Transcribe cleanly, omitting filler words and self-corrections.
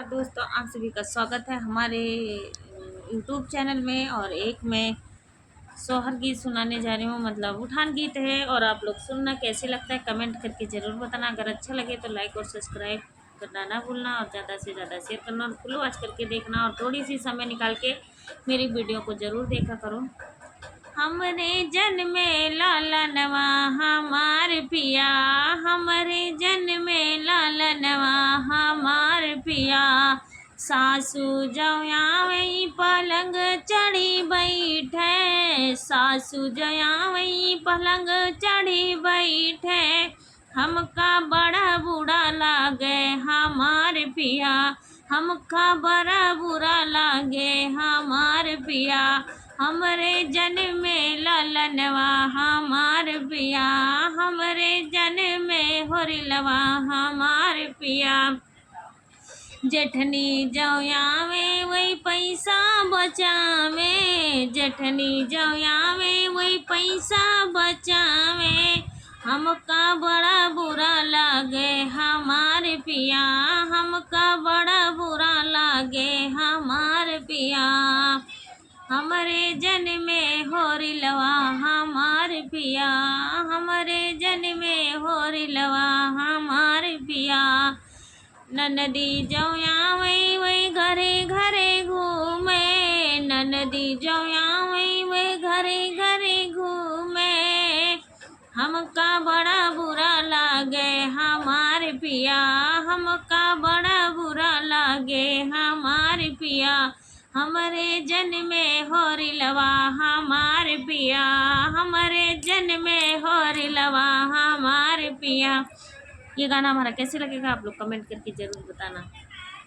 नमस्कार दोस्तों, आप सभी का स्वागत है हमारे यूट्यूब चैनल में। और एक मैं सोहर गीत सुनाने जा रही हूँ, मतलब उठान गीत है। और आप लोग सुनना कैसे लगता है कमेंट करके ज़रूर बताना। अगर अच्छा लगे तो लाइक और सब्सक्राइब करना ना भूलना, और ज़्यादा से ज़्यादा शेयर करना, और फॉलो आज करके देखना, और थोड़ी सी समय निकाल के मेरी वीडियो को ज़रूर देखा करो। हमरे जन में लालनवा हमार पिया, हमरे जन में लालनवा हमार पिया। सासू जयावई पलंग चढ़ी बैठे, सासू जयावई पलंग चढ़ी बैठे। हमका बड़ा बुरा लागे हमार पिया, हमका बड़ा बुरा लागे हमार पिया। हमरे जन में लालनवा हमार पिया, हमरे जन में होरिलवा हमार पिया। जेठनी जयावे वही पैसा बचावे, जेठनी जयावे वही पैसा बचावे। हमका बड़ा बुरा लागे हमार पिया, हमका बड़ा बुरा लागे हमार पिया। हमरे जन में होरिलवा हमार पिया, हमरे जन में होरिलवा हमार पिया। ननदी जयावई वही घरे घरे घूमे, ननदी जयावई वही घरे घरे घूमे। हमका बड़ा बुरा लागे हमार पिया, हमका बड़ा बुरा लागे हमार पिया। हमरे जन में होरिलवा हमार पिया, हमरे जन में होरिलवा हमार पिया। ये गाना हमारा कैसे लगेगा आप लोग कमेंट करके ज़रूर बताना।